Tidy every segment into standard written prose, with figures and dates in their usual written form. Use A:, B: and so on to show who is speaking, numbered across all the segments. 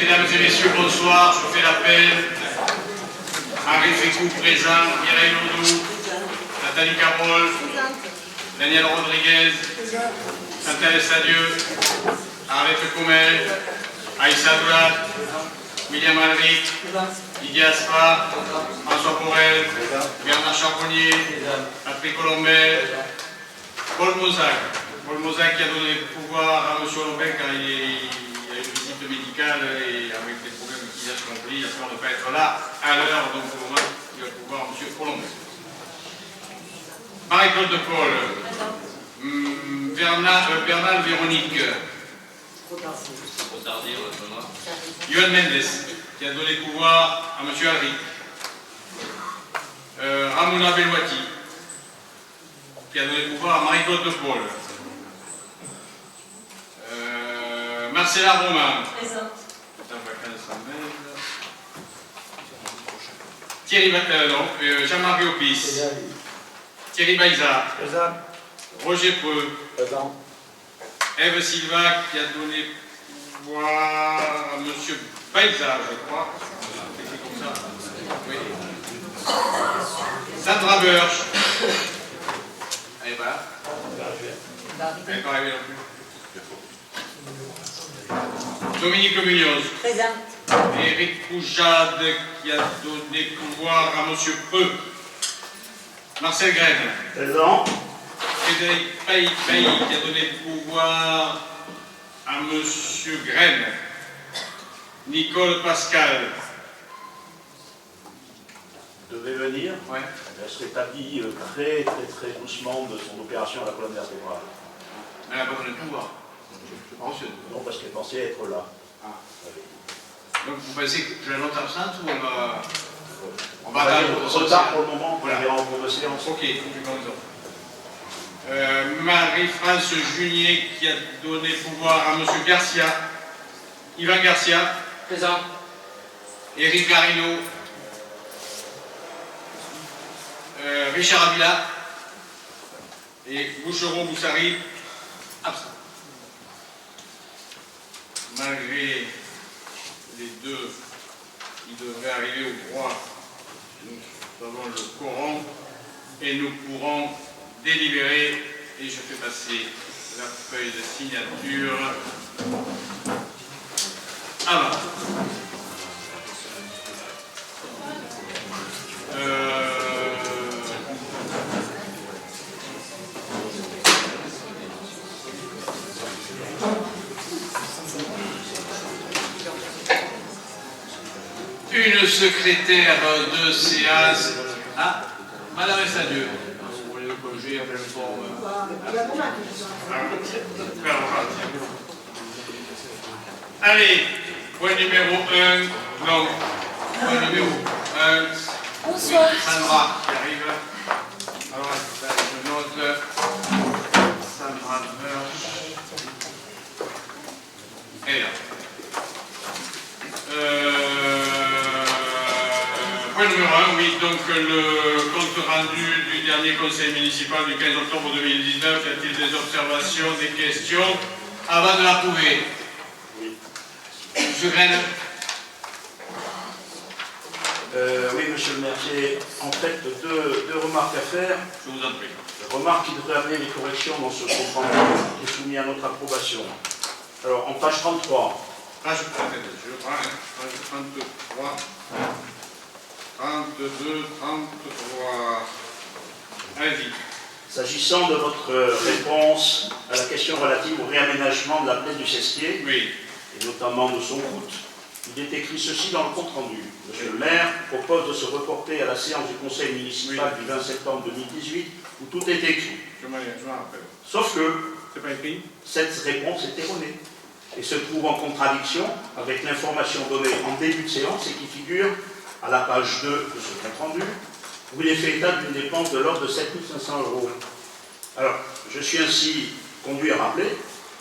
A: Mesdames et messieurs, bonsoir. Je fais l'appel. Henri Fécou, présent. Mireille Loudou. Nathalie Cabrol. Daniel Rodriguez. Chantal Estadieux. Arlette Comel. Aïssa Doulat. William Alric. Didier Aspa. François Porel. Bernard Charbonnier. Patrick Colombet. Paul Mozac. Paul Mozac qui a donné le pouvoir à M. Lopin car il a une visite médicale et avec des problèmes d'utilisation compris, il a peur de ne pas être là à l'heure, donc pour le moment, il a le pouvoir M. Colombet. Marie-Claude de Paul. Bernard Véronique. Yoann Mendes, qui a donné pouvoir à M. Alric. Ramouna Belouati, qui a donné pouvoir à Marie-Claude de Paul. Marcella Romain. Présente. Thierry Jean-Marie Opis. Thierry Baïza. Présent. Roger Preux. Présent. Ève Silva qui a donné pouvoir à M. Baïza, je crois. C'est comme ça. Oui. Sandra Burch. Elle est pas là. Elle n'est pas arrivée non plus. Dominique Munoz. Présent. Éric Poujade qui a donné pouvoir à M. Preux. Marcel Graine. Présent. Frédéric Paye qui a donné pouvoir à M. Graine. Nicole Pascal.
B: Devait venir.
A: Ouais.
B: Elle se rétablit très doucement de son opération à la colonne vertébrale.
A: Elle n'a pas donné le pouvoir.
B: Non, parce qu'elle pensait être là.
A: Ah. Donc vous pensez que je la note absente ou on va attendre
B: retard pour le moment,
A: voilà.
B: On verra en cours de séance.
A: Ok, Marie-France Junier qui a donné pouvoir à M. Garcia. Yvan Garcia. Présent. Éric Garino. Richard Avila. Et Boucheron Boussari. Absent. Malgré les deux qui devraient arriver au droit, nous avons le quorum et nous pourrons délibérer. Et je fais passer la feuille de signature avant. Une secrétaire de séance. Ah, Madame Estadieux. Vous voulez le congé en pleine forme. Allez, point numéro 1. Non, point numéro 1.
C: Bonsoir.
A: Oui, Sandra qui arrive. Alors, je note. Sandra Burch. Et là. Point numéro 1, oui, donc le compte rendu du dernier conseil municipal du 15 octobre 2019, y a-t-il des observations, des questions avant de l'approuver?
B: Oui.
A: Monsieur Graine.
B: Oui, monsieur le maire, j'ai en fait deux remarques à faire.
A: Je vous en prie.
B: Remarques qui devraient amener les corrections dans ce compte rendu qui est soumis à notre approbation. Alors, en page 33.
A: Page 33. 32, 33. Allez-y.
B: S'agissant de votre réponse à la question relative au réaménagement de la plaine du Cesquier,
A: Oui.
B: et notamment de son route, il est écrit ceci dans le compte rendu. Monsieur le maire propose de se reporter à la séance du conseil municipal du 20 septembre 2018 où tout est écrit.
A: Je m'en rappelle.
B: Sauf que
A: C'est pas écrit?
B: cette réponse est erronée et se trouve en contradiction avec l'information donnée en début de séance et qui figure à la page 2 de ce compte rendu, où il est fait état d'une dépense de l'ordre de 7 500 €. Alors, je suis ainsi conduit à rappeler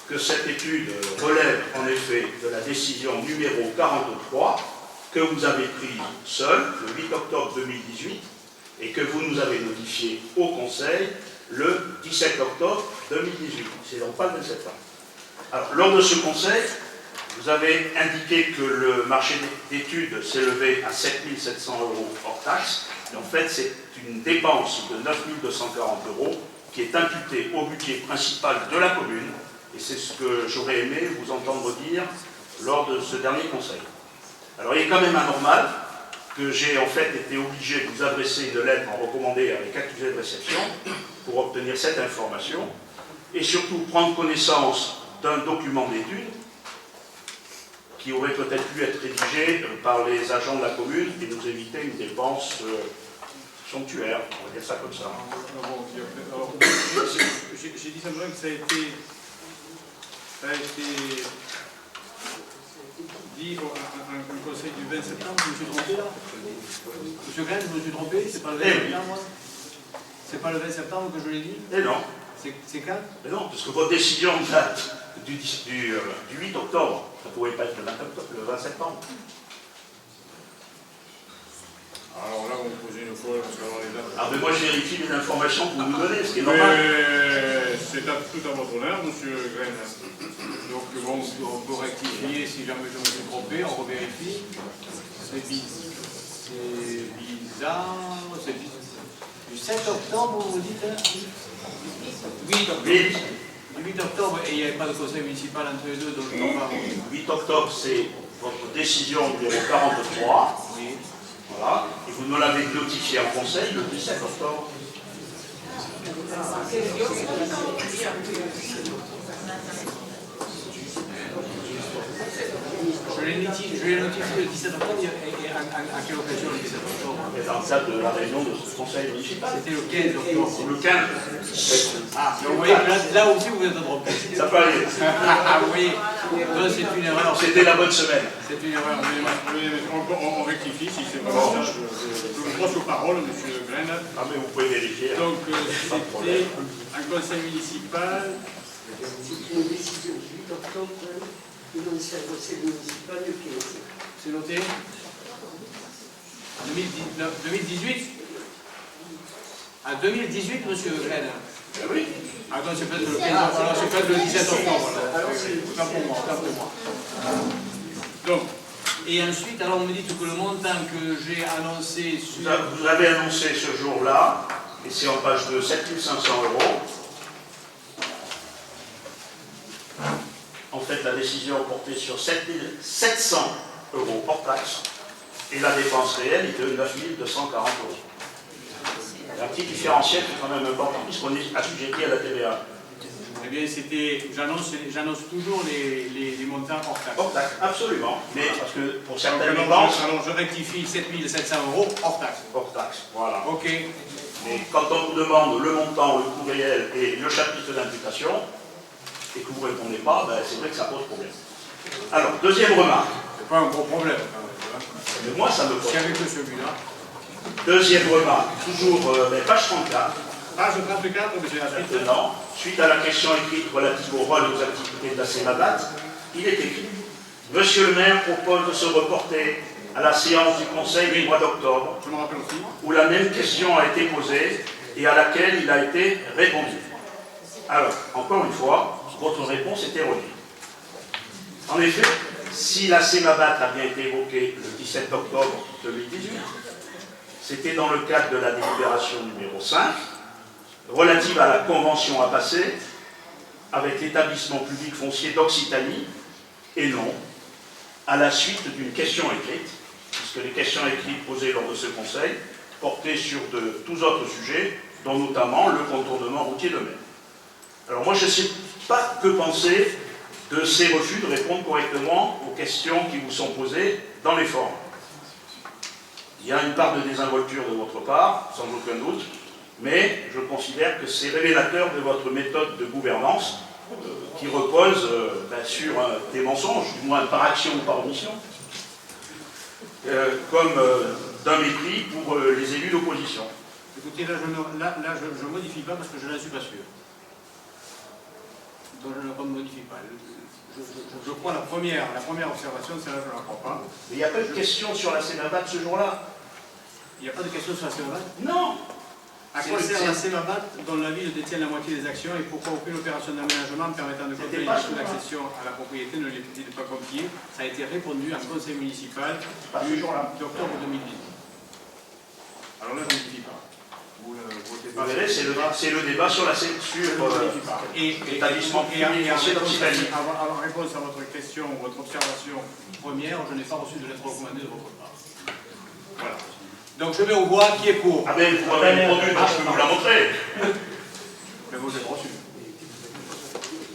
B: que cette étude relève en effet de la décision numéro 43 que vous avez prise seul le 8 octobre 2018 et que vous nous avez notifié au Conseil le 17 octobre 2018. C'est donc pas le 27 ans. Alors, lors de ce Conseil, Vous avez indiqué que le marché d'études s'élevait à 7 700 € hors taxe. Et en fait, c'est une dépense de 9 240 € qui est imputée au budget principal de la commune. Et c'est ce que j'aurais aimé vous entendre dire lors de ce dernier conseil. Alors, il est quand même anormal que j'ai en fait été obligé de vous adresser une lettre en recommandé avec accusé de réception pour obtenir cette information et surtout prendre connaissance d'un document d'étude qui aurait peut-être pu être rédigé par les agents de la commune et nous éviter une dépense somptuaire, on va dire ça comme ça.
C: J'ai dit simplement que ça a été dit à un conseil du 20 septembre, je me suis trompé là. Monsieur Glenn, je me suis trompé, c'est pas le 20 septembre, moi. C'est pas le 20 septembre que je l'ai dit.
B: Et non.
C: C'est quand?
B: Mais non, parce que votre décision date du 8 octobre. Ça ne pouvait pas être le 20 septembre.
C: Alors là, on me pose une fois, parce qu'avoir les dates.
B: Ah, mais moi, je vérifie les informations que vous nous donnez, ce qui est normal.
C: C'est tout à votre honneur, monsieur Glenn. Donc, bon, on peut rectifier si jamais je me suis trompé, on revérifie. C'est bizarre. C'est du 7 octobre, vous dites, hein? 8 octobre. 8 octobre, et il n'y avait pas de conseil municipal entre les deux, donc je ne pas.
B: 8 octobre, c'est votre décision numéro 43.
C: Oui.
B: Voilà. Et vous me l'avez notifié en conseil le 17 octobre.
C: Je l'ai notifié le 17 octobre, et à quelle occasion le 17 octobre?
B: Et dans le cadre de la réunion de ce conseil municipal.
C: C'était le 15 octobre.
B: Le 15.
C: Ah, vous voyez, là aussi vous êtes trompé.
B: Ça peut aller.
C: Ah, vous voyez, c'est une erreur.
B: C'était la bonne semaine.
C: C'est une erreur. On rectifie si c'est pas ça. Je vous crois sur parole, monsieur Glenn.
B: Ah, mais vous pouvez vérifier.
C: Donc, c'était un conseil municipal.
D: C'est une décision du 8 octobre de l'ancien conseil municipal de 15.
C: C'est noté. 2018. À 2018, monsieur Glenn.
B: Ah oui.
C: Ah non, c'est peut-être le 15 octobre. Alors, c'est peut-être le 17 octobre. Autant pour moi. Donc, et ensuite, alors vous me dites que le montant que j'ai annoncé sur...
B: Vous avez annoncé ce jour-là, et c'est en page 2, 7 500 €. En fait, la décision portait sur 7 700 € hors taxe, et la dépense réelle est de 9 240 €. Il y a un petit différentiel qui est quand même important, puisqu'on est assujetti à la TVA.
C: Eh bien, c'était, j'annonce toujours les montants hors taxe.
B: Hors taxe, absolument. Mais parce que pour certaines
C: Alors,
B: dépenses...
C: alors, je rectifie 7 700 € hors taxe.
B: Hors taxe, voilà.
C: Ok.
B: Mais quand on vous demande le montant, le coût réel et le chapitre d'imputation, et que vous ne répondez pas, ben, c'est vrai que ça pose problème. Alors, deuxième remarque.
C: C'est pas un gros problème, quand même.
B: Mais moi, ça me pose.
C: S'il n'y avait que celui-là.
B: Deuxième remarque, toujours page 34.
C: Page 34, mais c'est la suite.
B: Maintenant, suite à la question écrite relative au rôle et aux activités de la Sénabat, il est écrit « Monsieur le maire propose de se reporter à la séance du Conseil du mois d'octobre,
C: Je me rappelle aussi.
B: où la même question a été posée et à laquelle il a été répondu. » Alors, encore une fois, votre réponse est erronée. En effet, si la Sénabat a bien été évoquée le 17 octobre 2018, c'était dans le cadre de la délibération numéro 5, relative à la convention à passer avec l'établissement public foncier d'Occitanie, et non à la suite d'une question écrite, puisque les questions écrites posées lors de ce conseil portaient sur de tous autres sujets, dont notamment le contournement routier de mer. Alors moi, je ne sais pas que penser de ces refus de répondre correctement aux questions qui vous sont posées dans les forums. Il y a une part de désinvolture de votre part, sans aucun doute, mais je considère que c'est révélateur de votre méthode de gouvernance qui repose sur des mensonges, du moins par action ou par omission, comme d'un mépris pour les élus d'opposition.
C: Écoutez, là, je ne modifie pas parce que je n'en suis pas sûr. Donc, je ne modifie pas. Je crois la première observation, celle-là, je ne la crois pas.
B: Mais il n'y a pas de question sur la Sénabat ce jour-là.
C: Il n'y a pas de question sur la Sénabat?
B: Non.
C: À quoi sert la CEMABAT dont la ville détient la moitié des actions et pourquoi aucune opération d'aménagement permettant de contrôler l'accession à la propriété ne l'est pas confiée? Ça a été répondu en conseil municipal d'octobre 2010. Alors là, je ne vérifie pas. Vous ne votez pas.
B: Vous verrez, c'est le débat sur la l'établissement public foncier d'Occitanie.
C: En réponse à votre question, votre observation première, je n'ai pas reçu de lettre recommandée de votre part. Voilà. Donc je mets au voix qui est pour.
B: Ah ben, vous m'avez répondu, donc je peux vous la montrer.
C: Mais vous l'avez reçu.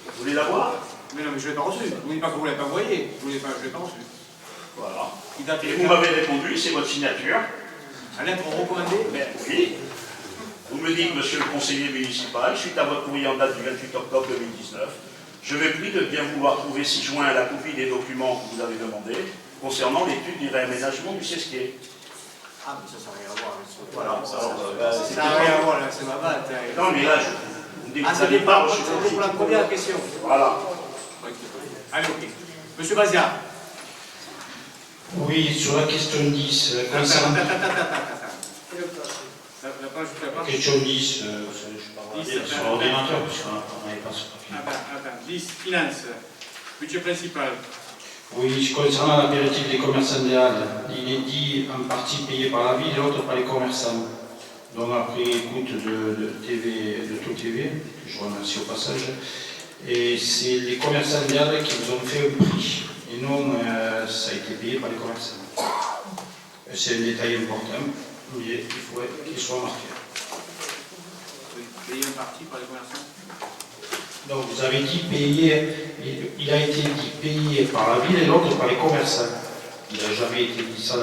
B: Vous voulez la voir?
C: Mais non, mais je ne l'ai pas reçu. Vous ne dites pas que vous ne l'avez pas envoyé. Je ne l'ai pas reçu.
B: Voilà.
C: Il date
B: Et vous m'avez répondu, c'est votre signature.
C: La lettre recommandée?
B: Ben oui. Vous me dites, monsieur le conseiller municipal, suite à votre courrier en date du 28 octobre 2019, je vais prie de bien vouloir trouver ci-joint la copie des documents que vous avez demandés concernant l'étude du réaménagement du Sesquier.
C: Ah, mais ça n'a rien à voir avec ce.
B: Voilà.
C: Ça n'a rien à voir avec CEMABAT.
B: Non, mais là,
C: ça dépend pour la première question.
B: Voilà.
C: Allez, ok. Monsieur Bazia.
E: Oui, sur la question 10, concernant... Question 10, je parle sur l'ordinateur, parce qu'on n'avait pas ce papier.
C: Attends, 10, finance, budget principal.
E: Oui, concernant l'apéritif des commerçants des Halles, il est dit en partie payé par la ville et l'autre par les commerçants. Donc après écoute de Tout TV, que je remercie au passage, et c'est les commerçants des Halles qui vous ont fait un prix, et non ça a été payé par les commerçants. C'est un détail important, mais il faut qu'il soit marqué.
C: Payé en partie par les commerçants.
E: Donc vous avez dit payé, il a été dit payé par la ville et l'autre par les commerçants. Il n'a jamais été dit ça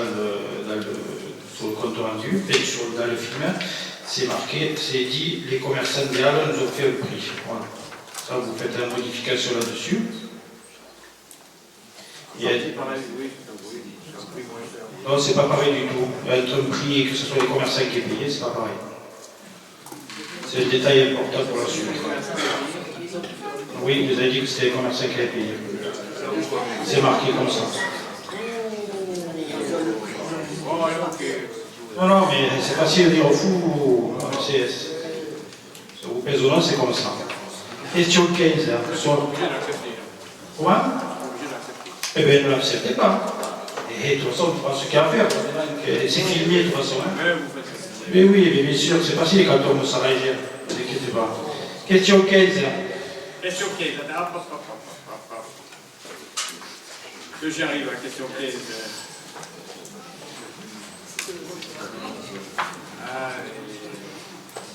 E: sur le compte rendu, mais dans le film, c'est marqué, c'est dit les commerçants des Halles nous ont fait un prix. Voilà. Ça, vous faites la modification là-dessus. Non, c'est pas pareil du tout. Entre un prix et que ce soit les commerçants qui aient payé, c'est pas pareil. C'est un détail important pour la suite. Oui, vous avez dit que c'était les commerçants qui avaient payé. C'est marqué comme ça. Non, mais c'est facile de dire au fou. Ça vous pèse ou non, c'est comme ça. Question 15. Comment? Eh bien, ne l'acceptez pas. Et de toute façon, tu penses ce qu'il y a à faire. C'est filmé de toute façon. Hein. Mais oui, mais bien sûr, c'est facile quand on me s'arrange. Ne vous inquiétez pas. Question 15.
C: Question 15. Que j'y arrive à la question 15.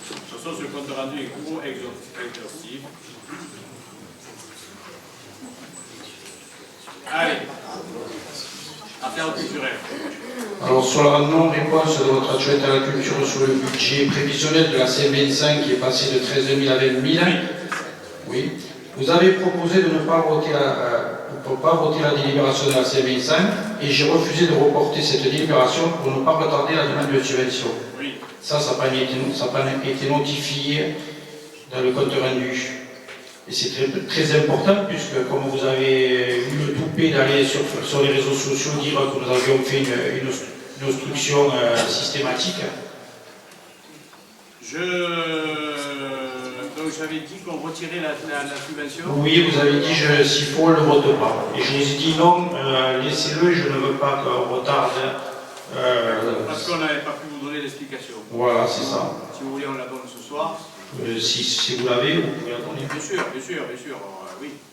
C: De toute façon, ce compte rendu est gros, exhaustif. Allez. Affaires culturelles.
E: Alors, sur la non-réponse de votre adjointe à la culture sur le budget prévisionnel de la CM25 qui est passé de 13 000 à 20 000, oui, vous avez proposé de ne pas voter la délibération de la CM25 et j'ai refusé de reporter cette délibération pour ne pas retarder la demande de subvention.
C: Oui.
E: Ça n'a pas été notifié dans le compte rendu. Et c'est très important puisque, comme vous avez eu le toupet d'aller sur les réseaux sociaux dire que nous avions fait une obstruction systématique.
C: Donc j'avais dit qu'on retirait la subvention.
E: Oui, vous avez dit s'il faut, on ne le vote pas. Et je vous ai dit non, laissez-le, je ne veux pas qu'on retarde.
C: Parce qu'on n'avait pas pu vous donner l'explication.
E: Voilà, c'est ça.
C: Si vous voulez, on la donne ce soir.
E: Si vous l'avez, vous pouvez la donner.
C: Bien sûr.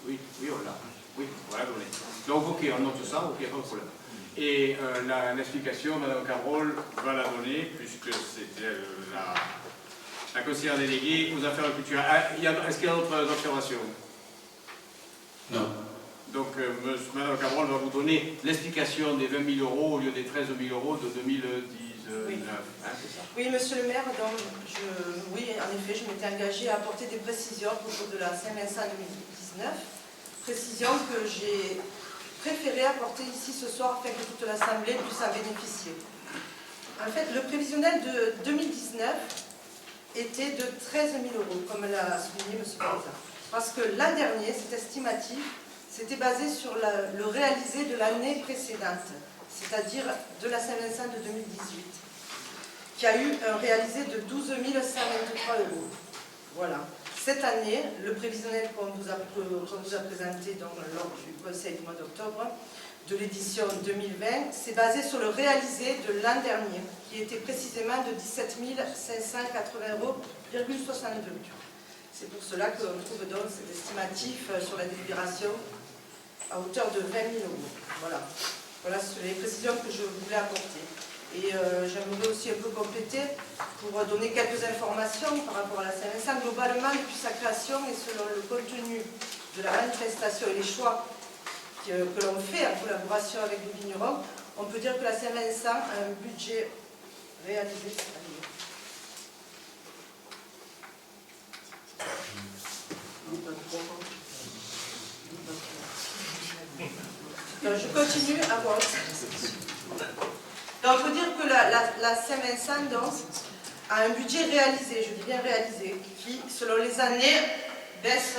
C: Oui, on l'a. Oui, on va la donner. Donc, ok, on note ça, ok, pas de problème. Et l'explication, Mme Carole va la donner, puisque c'était la conseillère déléguée aux affaires culturelles. Est-ce qu'il y a d'autres observations?
E: Non.
C: Donc, Mme Carole va vous donner l'explication des 20 000 € au lieu des 13 000 € de 2019.
F: Oui.
C: Hein, c'est ça.
F: Oui, monsieur le maire, donc oui, en effet, je m'étais engagée à apporter des précisions à propos de la Saint-Vincent 2019, précisions que j'ai préféré apporter ici ce soir afin que toute l'Assemblée puisse en bénéficier. En fait, le prévisionnel de 2019 était de 13 000 €, comme l'a souligné M. Président. Parce que l'an dernier, cet estimatif s'était basé sur le réalisé de l'année précédente, c'est-à-dire de la Saint-Vincent de 2018. qui a eu un réalisé de 12 123 €. Voilà. Cette année, le prévisionnel qu'on vous a présenté lors du conseil du mois d'octobre de l'édition 2020, s'est basé sur le réalisé de l'an dernier, qui était précisément de 17 580,62 €. C'est pour cela qu'on trouve donc cet estimatif sur la délibération à hauteur de 20 000 €. Voilà. Voilà, ce sont les précisions que je voulais apporter. Et j'aimerais aussi un peu compléter pour donner quelques informations par rapport à la Saint-Vincent. Globalement, depuis sa création et selon le contenu de la manifestation et les choix que l'on fait en collaboration avec les vignerons, on peut dire que la Saint-Vincent a un budget réalisé cette année. Je continue à voir. Donc, on peut dire que la Saint-Vincent a un budget réalisé, je dis bien réalisé, qui, selon les années, baisse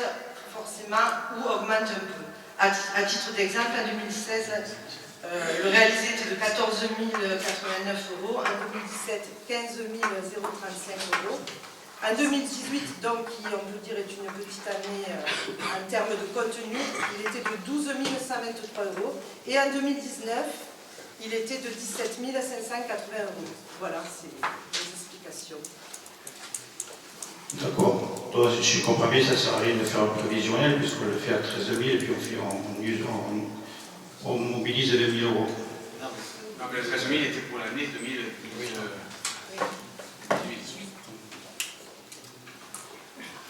F: forcément ou augmente un peu. À titre d'exemple, en 2016, le réalisé était de 14 089 €, en 2017, 15 035 €. En 2018, donc, qui on peut dire est une petite année en termes de contenu, il était de 12 123 €. Et en 2019, il était de 17 580 €. Voilà, c'est les explications.
E: D'accord. Toi, si je comprends bien, ça ne sert à rien de faire un prévisionnel, puisqu'on le fait à 13 000 et puis on mobilise 20 000 €.
A: Non, mais le 13 000 était pour l'année 2018.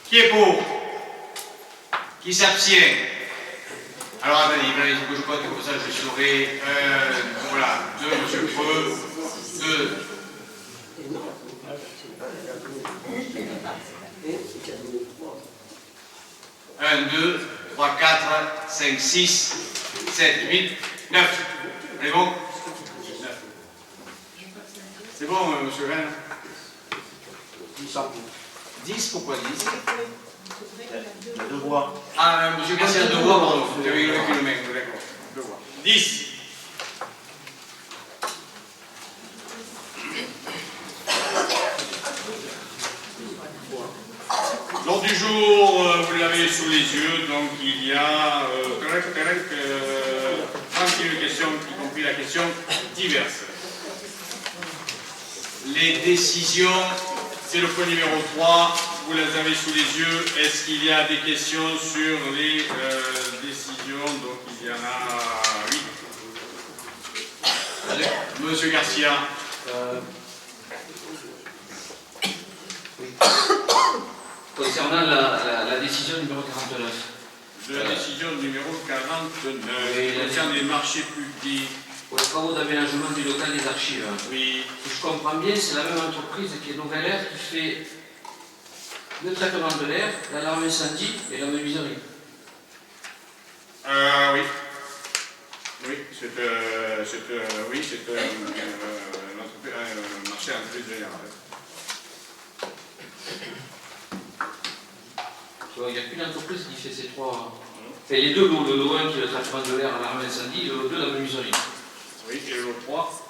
A: Qui est pour? Qui s'abstient? Alors attendez, il faut que je compte, comme ça je saurai. Voilà, 2, M. Preux, 2. 1, 2, 3, 4, 5, 6, 7, 8, 9. C'est bon? 9. C'est bon, M. Rennes? 10, pourquoi 10?
B: Deux voix.
A: Ah, M. Garcia, 2 voix, pardon. Vous avez levé le mec, d'accord. 2 voix. 10. L'ordre du jour, vous l'avez sous les yeux, donc il y a 31 questions, y compris la question diverse. Les décisions, c'est le point numéro 3, vous les avez sous les yeux. Est-ce qu'il y a des questions sur les décisions? Donc il y en a 8. Monsieur Garcia.
G: Concernant la décision numéro 49.
A: La décision numéro 49, qui concerne les marchés publics.
G: Pour les travaux d'aménagement du local des archives.
A: Oui.
G: Si je comprends bien, c'est la même entreprise qui est Nouvelle Air qui fait le traitement de l'air, l'alarme incendie et la menuiserie.
A: Oui. Oui, c'est un marché en plus général.
G: Il n'y a qu'une entreprise qui fait ces trois. Enfin, les deux lots, le lot 1 qui est le traitement de l'air, l'alarme incendie, et le lot 2 la menuiserie.
A: Oui, et le lot 3.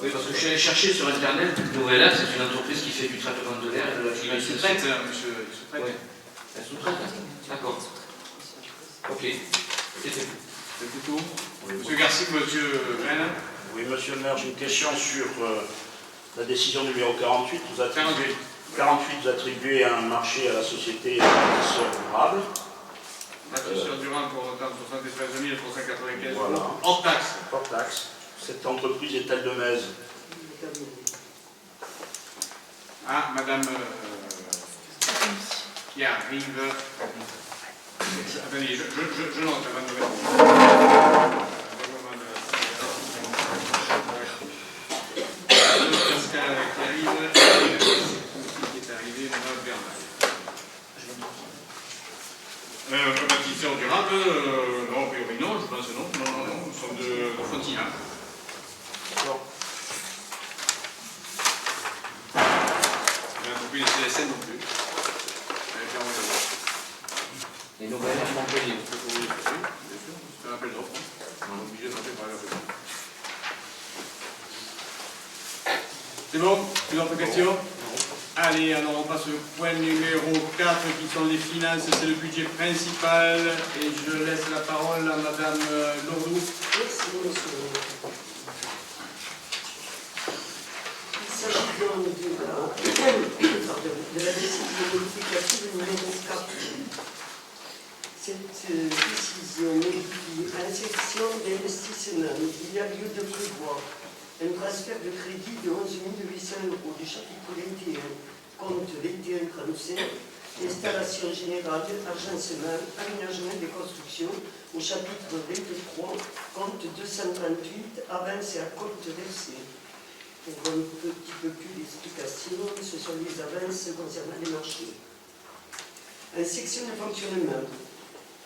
G: Oui, parce que je suis allé chercher sur internet, Nouvelle Air, c'est une entreprise qui fait du traitement de l'air et de la
A: Il sous-traite, monsieur. Il sous-traite.
G: Oui. Elle sous-traite, d'accord. Ok. C'est
A: tout. Monsieur Garcia, monsieur Rennes.
B: Oui, monsieur le maire, j'ai une question sur la décision numéro 48. Vous attribuez 48, vous attribuez un marché à la société Bâtisseurs Durables.
A: Bâtisseurs Durables pour un temps de 73 395 €.
B: Voilà.
A: Hors taxe.
B: Hors taxe. Cette entreprise est-elle de Metz?
A: Ah, madame qui arrive. Attendez, je note avant de répondre. Pascal qui arrive. Qui est arrivé, madame Bernard. Bâtisseurs Durables, non, a priori non, je pense non. Non, nous sommes de Frontignan.
B: D'accord.
A: L'entreprise de CSN non plus.
G: les Nouvelle Air Montpellier.
A: Oui, bien sûr, c'est un appel d'offres. On est obligé de passer par l'appel d'offres.
C: C'est bon? Une autre question? Allez, alors on passe au point numéro 4 qui sont les finances, c'est le budget principal et je laisse la parole à Madame Lourdou.
D: Merci, monsieur. Il s'agit donc de la décision modificative numéro 4. Cette décision modifie l'insection d'investissement. Il y a lieu de prévoir un transfert de crédit de 11 800 € du chapitre 21, compte 2135, installation générale, agencement, aménagement des constructions, au chapitre 23, compte 238, avance à compte versé. Pour un petit peu plus d'explication, ce sont les avances concernant les marchés. En section de fonctionnement,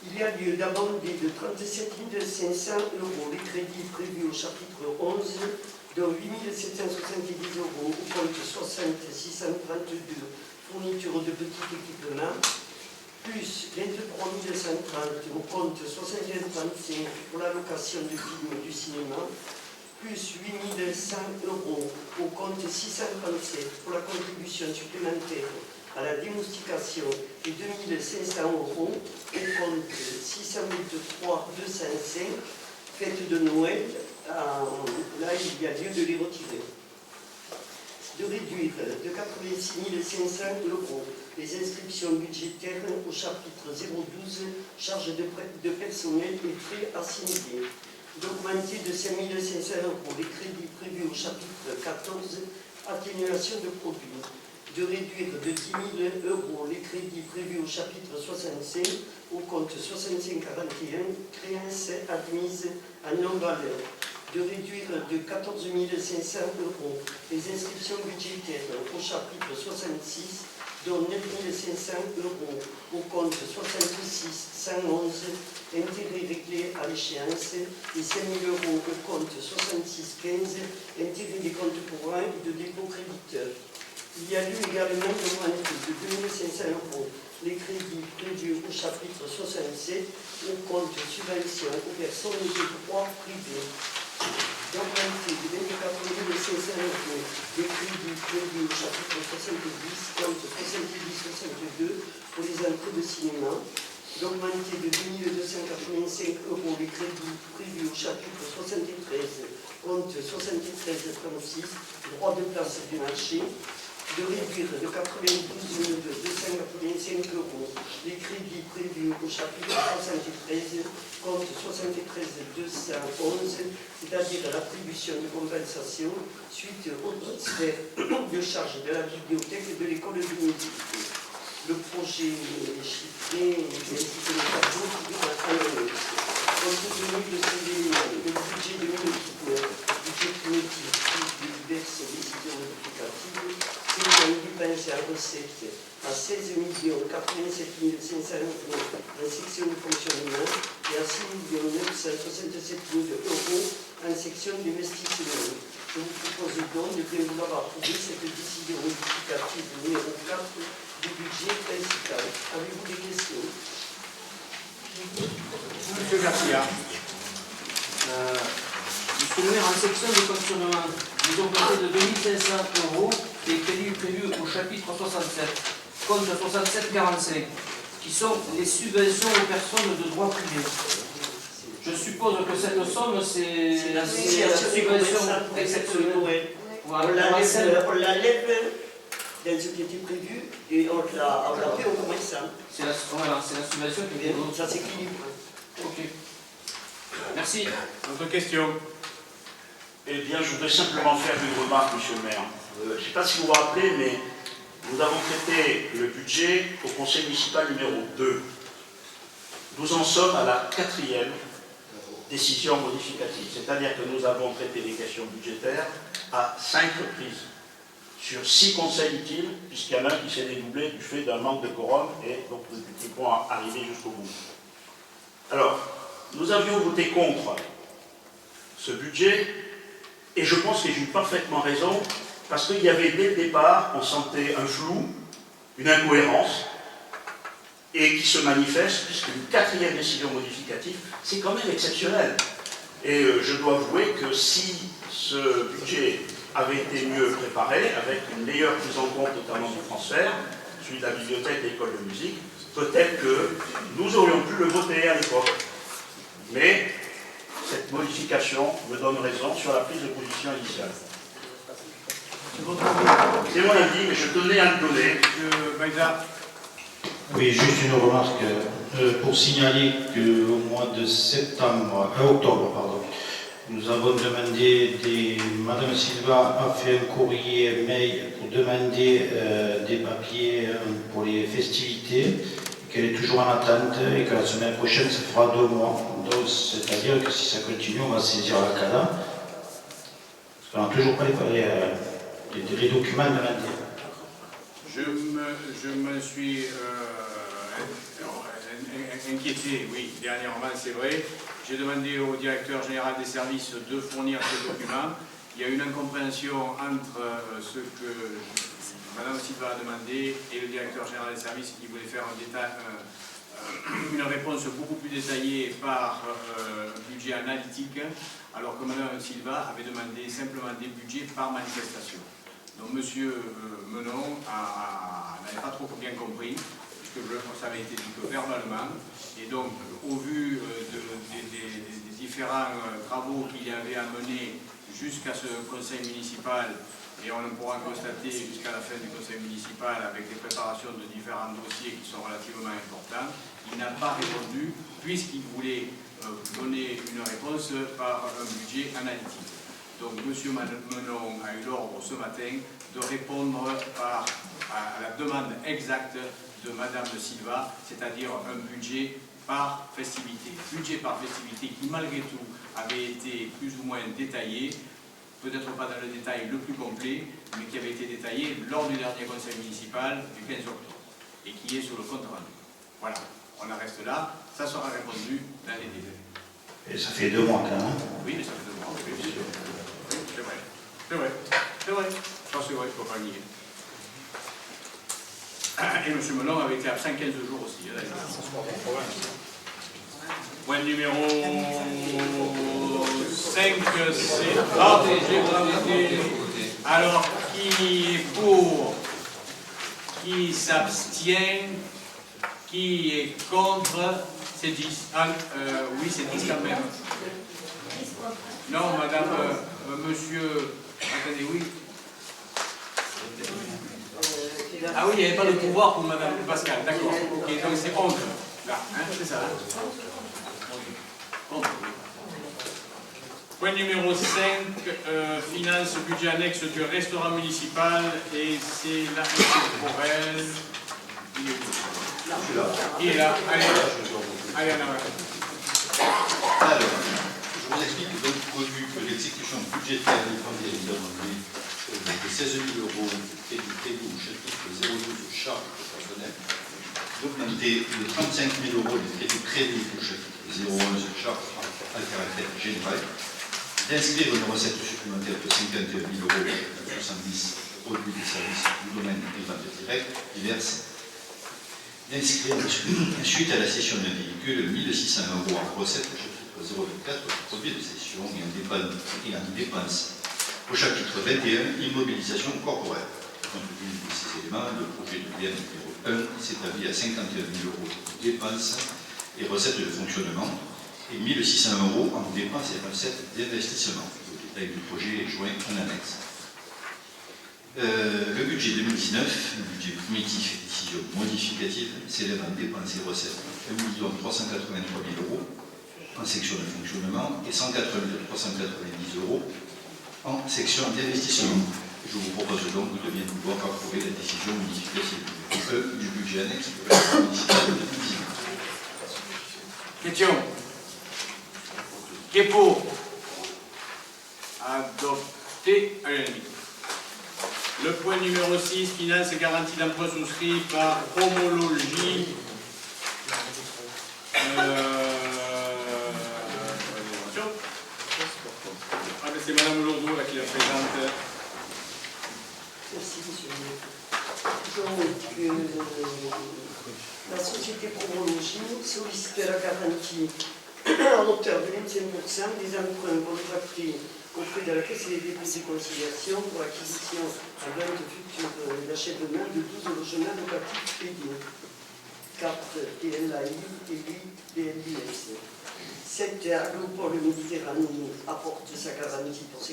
D: il y a lieu d'abonder de 37 500 € les crédits prévus au chapitre 11, dont 8 770 € au compte 60 632, fourniture de petits équipements, plus 23 130 au compte 61 35 pour la location de films du cinéma, plus 8 100 € au compte 637 pour la contribution supplémentaire à la démoustication et 2 500 € au compte 623 205, fête de Noël. Là, il y a lieu de les retirer. De réduire de 86 500 € les inscriptions budgétaires au chapitre 012, charges de personnel et frais assimilés. D'augmenter de 5 500 € les crédits prévus au chapitre 14, atténuation de produits. De réduire de 10 000 € les crédits prévus au chapitre 65 au compte 6541, créances admises à non-valeur. De réduire de 14 500 € les inscriptions budgétaires au chapitre 66, dont 9 500 € au compte 66 111, intérêts réglés à l'échéance, et 5 000 € au compte 66 15, intérêts des comptes courants et de dépôt créditeurs. Il y a lieu également d'augmenter de 2 500 € les crédits prévus au chapitre 67 au compte subvention aux personnes de droit privé. D'augmenter de 24 500 € les crédits prévus au chapitre 70, compte 70-62 pour les entrées de cinéma. D'augmenter de 2 285 € les crédits prévus au chapitre 73, compte 73-36, droit de place du marché. De réduire de 92 285 € les crédits prévus au chapitre 73, compte 73 211, c'est-à-dire l'attribution de compensation suite au transfert de charge de la bibliothèque et de l'école de musique. Le projet est chiffré ainsi que le tableau figure à l'annonce. Compte tenu de ces éléments, le budget 2019, budget primitif, plus de diverses décisions modificatives, s'étant dépensé en recettes à 16 087 500 € en section de fonctionnement et à 6 967 000 € en section d'investissement. Je vous propose donc de bien vouloir approuver cette décision modificative numéro 4 du budget principal. Avez-vous des questions?
C: Monsieur Garcia.
G: Monsieur le maire, en section de fonctionnement, nous avons compté de 2500 € les crédits prévus au chapitre 67, compte 6745, qui sont les subventions aux personnes de droit privé. Je suppose que cette somme, c'est la subvention exceptionnelle.
D: On la lève dans ce qui était prévu et on la fait au commerçant.
G: C'est la subvention qui vient.
D: Ça s'équilibre.
G: Ok. Merci.
C: Autre question?
B: Eh bien, je voudrais simplement faire une remarque, monsieur le maire. Je ne sais pas si vous vous rappelez, mais nous avons traité le budget au conseil municipal numéro 2. Nous en sommes à la 4e décision modificative, c'est-à-dire que nous avons traité les questions budgétaires à 5 reprises, sur 6 conseils utiles, puisqu'il y en a un qui s'est dédoublé du fait d'un manque de quorum, et donc nous pouvons arriver jusqu'au bout. Alors, nous avions voté contre ce budget, et je pense que j'ai eu parfaitement raison, parce qu'il y avait dès le départ, on sentait un flou, une incohérence, et qui se manifeste, puisqu'une 4e décision modificative, c'est quand même exceptionnel. Et je dois avouer que si ce budget avait été mieux préparé, avec une meilleure prise en compte notamment du transfert, celui de la bibliothèque et l'école de musique, peut-être que nous aurions pu le voter à l'époque. Mais cette modification me donne raison sur la prise de position initiale. C'est mon avis, mais je tenais à le donner.
C: Monsieur Maïza.
E: Oui, juste une remarque pour signaler qu'au mois de octobre, pardon, nous avons demandé, Madame Silva a fait un courrier mail pour demander des papiers pour les festivités, qu'elle est toujours en attente et que la semaine prochaine ça fera 2 mois. Donc c'est-à-dire que si ça continue, on va saisir la CADA, parce qu'on n'a toujours pas les documents demandés.
C: Je me suis inquiété, oui, dernièrement, c'est vrai. J'ai demandé au directeur général des services de fournir ces documents. Il y a une incompréhension entre ce que Mme Silva a demandé et le directeur général des services qui voulait faire une réponse beaucoup plus détaillée par budget analytique, alors que Mme Silva avait demandé simplement des budgets par manifestation. Donc M. Menon n'avait pas trop bien compris, puisque ça avait été dit que verbalement, et donc au vu des différents travaux qu'il y avait à mener jusqu'à ce conseil municipal, et on pourra constater jusqu'à la fin du conseil municipal avec les préparations de différents dossiers qui sont relativement importants, il n'a pas répondu puisqu'il voulait donner une réponse par un budget analytique. Donc M. Menon a eu l'ordre ce matin de répondre à la demande exacte de Mme Silva, c'est-à-dire un budget par festivité. Budget par festivité qui malgré tout avait été plus ou moins détaillé, peut-être pas dans le détail le plus complet, mais qui avait été détaillé lors du dernier conseil municipal du 15 octobre et qui est sur le compte rendu. Voilà, on en reste là, ça sera répondu dans les délais.
E: Et ça fait 2 mois quand même.
C: Oui, mais ça fait 2 mois, oui, bien sûr. C'est vrai, c'est vrai, c'est vrai. Ça c'est vrai, il ne faut pas nier. Et M. Menon avait été absent 15 jours aussi. Point numéro 5, c'est... Ah, alors, qui est pour? Qui s'abstient? Qui est contre? C'est 10. Oui, c'est 10 quand même. Non, madame, monsieur... Attendez, oui. Ah oui, il n'y avait pas de pouvoir pour madame Pascal, d'accord. Ok, donc c'est 11, là, hein, c'est ça. Point numéro 5, finance, budget annexe du restaurant municipal, et c'est là, pour elle. Il est là, allez, allez en avant.
H: Alors, je vous explique donc revu que l'exécution budgétaire de 16 000 euros et du crédit au chapitre 012 charges de personnel, d'augmenter de 35 000 euros les crédits prévus au chapitre 011 charges à caractère général, d'inscrire une recette supplémentaire de 51 000 euros et 70 produits des services du domaine des ventes directes diverses, d'inscrire suite à la cession d'un véhicule 1 600 euros en recette au chapitre 024 produits de cession et en dépenses au chapitre 21 immobilisation corporelle. Compte tenu de ces éléments, le projet de lien numéro 1 s'établit à 51 000 euros de dépenses et recettes de fonctionnement et 1 600 euros en dépenses et recettes d'investissement. Le détail du projet est joint en annexe. Le budget 2019, le budget primitif et décision modificative, s'élève en dépenses et recettes 1 383 000 euros en section de fonctionnement et 104 390 euros en section d'investissement. Je vous propose donc de bien pouvoir approuver la décision modificative du budget annexe de la municipal de 2019.
C: Question. Qui est pour? Adopté à l'unanimité. Le point numéro 6, finance et garantie d'emploi souscrit par homologie. C'est Mme Lourdeau qui la présente.
D: Merci, monsieur. Donc, la société Promologie sollicite la garantie à hauteur de 25% des emprunts contractés au auprès de la Caisse des dépôts et conciliations pour l'acquisition à vente future d'achèvement de 12 logements locatifs aidés. 4 PLAI et 8 PLIS. 7 Agropole Méditerranée apporte sa garantie pour 50%,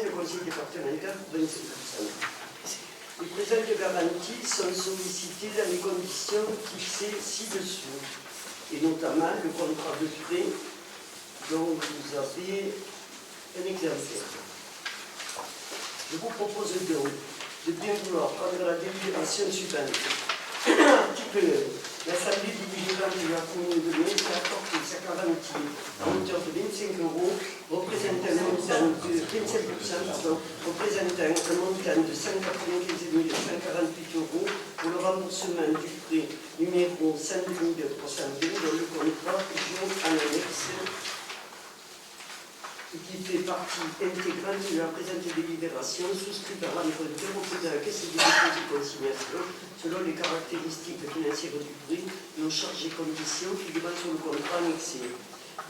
D: le conseil départemental pour 25%. Les présentes garanties sont sollicitées dans les conditions fixées ci-dessous, et notamment le contrat de prêt dont vous avez un exemplaire. Je vous propose donc de bien vouloir prendre la délibération suivante. Article 1. L'Assemblée délibérante de la commune de Metz apporte sa garantie à hauteur de 25 €, représentant un montant de 25%, représentant un montant de 195 148 € pour le remboursement du prêt numéro 102 320 dont le contrat est en annexe qui fait partie intégrante de la présente délibération souscrite par l'emprunteur auprès de la Caisse des dépôts et consignations selon les caractéristiques financières du prêt et aux charges et conditions figurant sur le contrat annexé.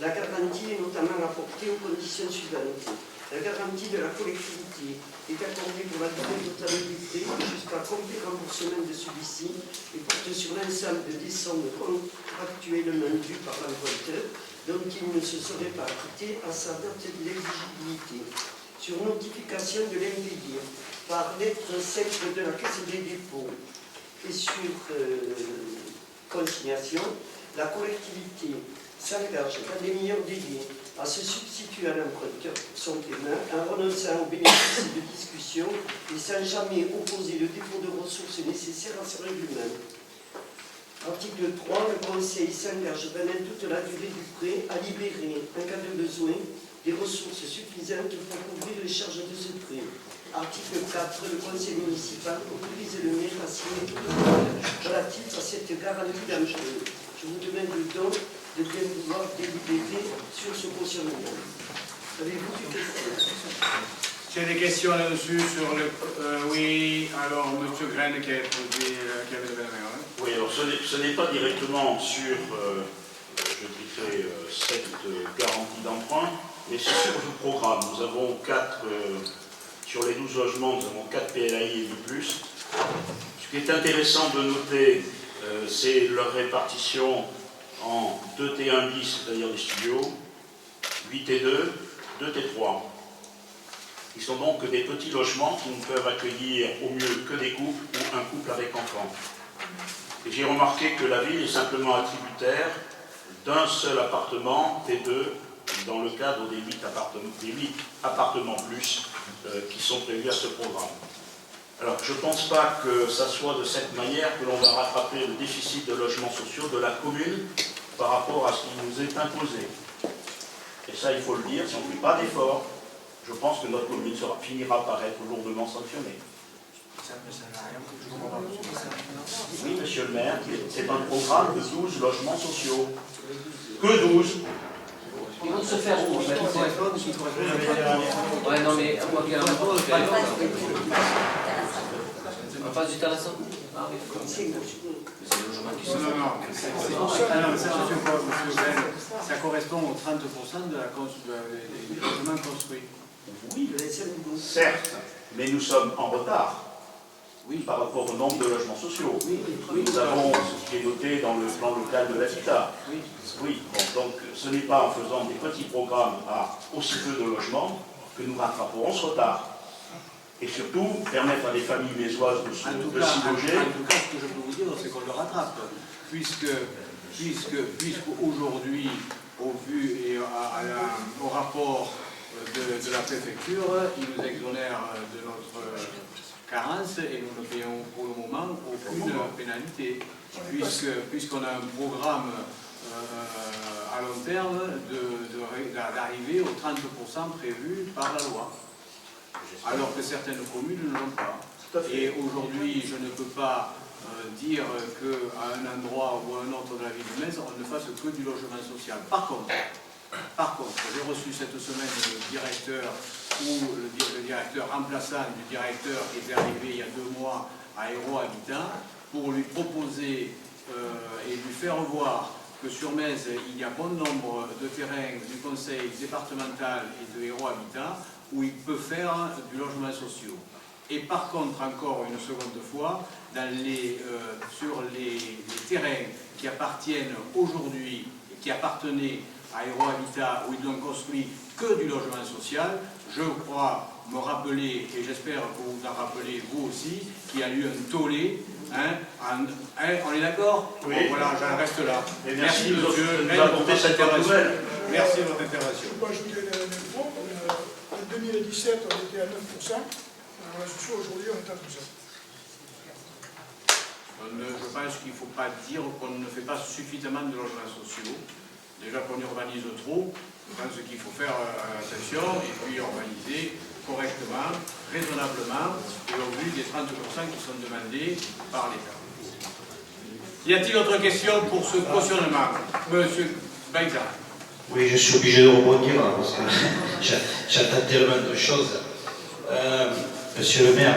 D: La garantie est notamment apportée aux conditions suivantes. La garantie de la collectivité est accordée pour la durée totale du prêt jusqu'à complet remboursement de celui-ci et porte sur l'ensemble des sommes contractuellement dues par l'emprunteur, dont il ne se serait pas acquitté à sa date d'exigibilité. Sur notification de l'impayé par lettre simple de la Caisse des dépôts et sur consignation, la collectivité s'engage dans les meilleurs délais à se substituer à l'emprunteur son paiement en renonçant au bénéfice de discussion et sans jamais opposer le dépôt de ressources nécessaires à ce règlement. Article 3. Le Conseil s'engage pendant toute la durée du prêt à libérer, en cas de besoin, des ressources suffisantes pour couvrir les charges de ce prêt. Article 4. Le Conseil municipal autorise le maire à signer tout document relatif à cette garantie d'emprunt. Je vous demande donc de bien vouloir délibérer sur ce cautionnement. Avez-vous des questions?
C: J'ai des questions là-dessus sur le... oui, alors M. Graine qui avait levé la main. Hein.
B: Oui, alors ce n'est pas directement sur, cette garantie d'emprunt, mais c'est sur le programme. Nous avons 4, sur les 12 logements, nous avons 4 PLAI et 8+. Ce qui est intéressant de noter, c'est leur répartition en 2T1 bis, c'est-à-dire des studios, 8T2, 2T3. Ils sont donc des petits logements qui ne peuvent accueillir au mieux que des couples ou un couple avec enfants. Et j'ai remarqué que la ville est simplement attributaire d'un seul appartement, T2, dans le cadre des 8 appartements plus qui sont prévus à ce programme. Alors, je ne pense pas que ça soit de cette manière que l'on va rattraper le déficit de logements sociaux de la commune par rapport à ce qui nous est imposé. Et ça, il faut le dire, si on ne fait pas d'efforts, je pense que notre commune finira par être lourdement sanctionnée. Oui, monsieur le maire, c'est un programme de 12 logements sociaux. Que 12?
G: Ils vont se faire où? Ouais, non, mais on va bien on passe du terrain. Ah oui, d'accord. C'est le logement qui se fait.
C: Non, ça correspond aux 30% des logements construits.
B: Oui, certes, mais nous sommes en retard. Oui, par rapport au nombre de logements sociaux. Nous avons ce qui est noté dans le plan local de l'habitat. Oui, bon, donc ce n'est pas en faisant des petits programmes à aussi peu de logements que nous rattraperons ce retard. Et surtout, permettre à des familles mésoises de s'y loger.
C: En tout cas, ce que je peux vous dire, c'est qu'on le rattrape. Puisque aujourd'hui, au vu et au rapport de la préfecture, il nous exonère de notre carence et nous ne payons pour le moment aucune pénalité, puisqu'on a un programme à long terme d'arriver aux 30% prévus par la loi, alors que certaines communes ne l'ont pas. Et aujourd'hui, je ne peux pas dire qu'à un endroit ou à un autre de la ville de Metz, on ne fasse que du logement social. Par contre, j'ai reçu cette semaine le directeur remplaçant du directeur qui est arrivé il y a 2 mois à Hérault Habitat pour lui proposer et lui faire voir que sur Metz, il y a bon nombre de terrains du conseil départemental et de Héros Habitat où il peut faire du logement social. Et par contre, encore une seconde fois, sur les terrains qui appartiennent aujourd'hui, qui appartenaient à Héros Habitat, où ils n'ont construit que du logement social, je crois me rappeler, et j'espère que vous vous en rappelez vous aussi, qu'il y a eu un tollé. On est d'accord?
B: Oui.
C: Bon, voilà, j'en reste là.
B: Et merci de
C: monsieur.
B: nous apporter cette bonne nouvelle.
C: Merci de votre intervention.
I: Je peux ajouter l'info. En 2017, on était à 9%. On a su aujourd'hui, on est à 12%.
C: Je pense qu'il ne faut pas dire qu'on ne fait pas suffisamment de logements sociaux. Déjà qu'on urbanise trop, je pense qu'il faut faire attention et puis urbaniser correctement, raisonnablement et au vu des 30% qui sont demandés par l'État. Y a-t-il autre question pour ce cautionnement? Monsieur Baïza.
E: Oui, je suis obligé de rebondir là, parce que j'attends tellement de choses. Monsieur le maire,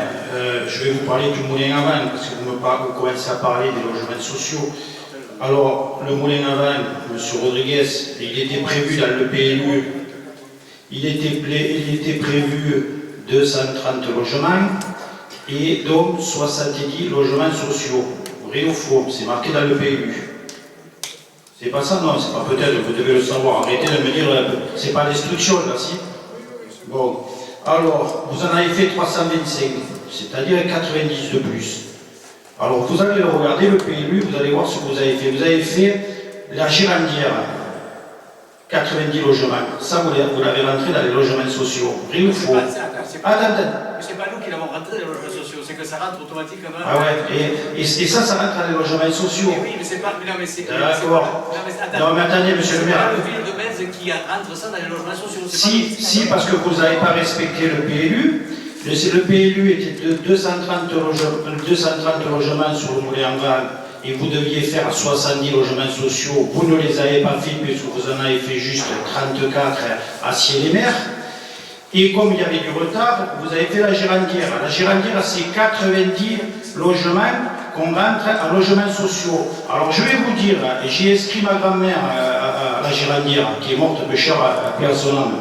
E: je vais vous parler du moulin à vent, parce que vous commencez à parler des logements sociaux. Alors, le moulin à vent, monsieur Rodriguez, il était prévu dans le PLU, il était prévu 230 logements, et donc 70 logements sociaux. Vrai ou faux? C'est marqué dans le PLU. C'est pas ça, non, c'est pas peut-être, vous devez le savoir. Arrêtez de me dire, c'est pas l'instruction là, si? Bon, alors, vous en avez fait 325, c'est-à-dire 90 de plus. Alors, vous allez regarder le PLU, vous allez voir ce que vous avez fait. Vous avez fait la Girandière, 90 logements. Ça, vous l'avez rentré dans les logements sociaux. Vrai ou faux?
C: C'est pas nous qui l'avons rentré dans les logements sociaux, c'est que ça rentre automatiquement.
E: Ah ouais, et ça rentre dans les logements sociaux.
C: Oui, mais c'est pas. Non, mais c'est.
E: D'accord. Non, mais attendez, monsieur le maire.
C: C'est la ville de Metz qui rentre ça dans les logements sociaux.
E: Si, parce que vous n'avez pas respecté le PLU. Le PLU était de 230 logements sur le moulin à vent et vous deviez faire 70 logements sociaux. Vous ne les avez pas fait puisque vous en avez fait juste 34 à Ciel-et-Mer. Et comme il y avait du retard, vous avez fait la Girandière. La Girandière, c'est 90 logements qu'on rentre en logements sociaux. Alors je vais vous dire, j'ai inscrit ma grand-mère à la Girandière, qui est morte, peu cher à paix à son âme.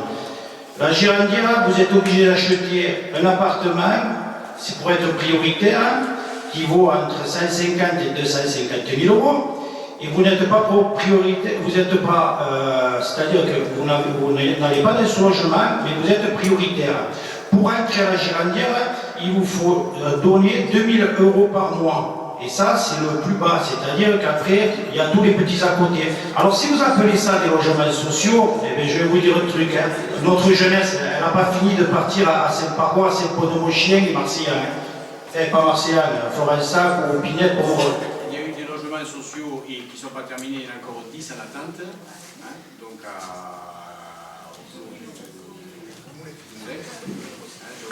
E: La Girandière, vous êtes obligé d'acheter un appartement, c'est pour être prioritaire, qui vaut entre 150 et 250 000 euros. Et vous n'êtes pas prioritaire, vous n'êtes pas, c'est-à-dire que vous n'allez pas dans ce logement, mais vous êtes prioritaire. Pour entrer à la Girandière, il vous faut donner 2 000 euros par mois. Et ça, c'est le plus bas, c'est-à-dire qu'après, il y a tous les petits à côté. Alors, si vous appelez ça des logements sociaux, eh bien, je vais vous dire un truc. Hein. Notre jeunesse, elle n'a pas fini de partir à Saint-Parois, à Saint-Ponomochien et Marseillan. Pas Marseillan, à Florensac ou Pinette pour...
C: Il y a eu des logements sociaux qui ne sont pas terminés, il y en a encore 10 à l'attente. Hein, donc, il y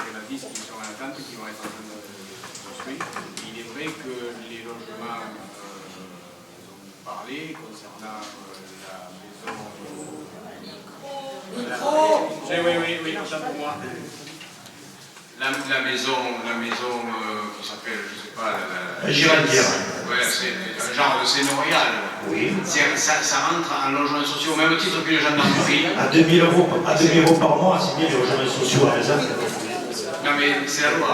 C: en a 10 qui sont à l'attente, qui vont être en train de construire. Il est vrai que les logements dont vous parlez concernant la maison... Oui, autant pour moi.
A: La maison qui s'appelle, je ne sais pas,
E: la Girandière.
A: Ouais, c'est un genre de sénorial.
E: Oui.
A: Ça rentre en logements sociaux au même titre qu'une gendarmerie.
E: À 2 000 euros par mois, c'est bien les logements sociaux à raison.
A: Non mais c'est la loi.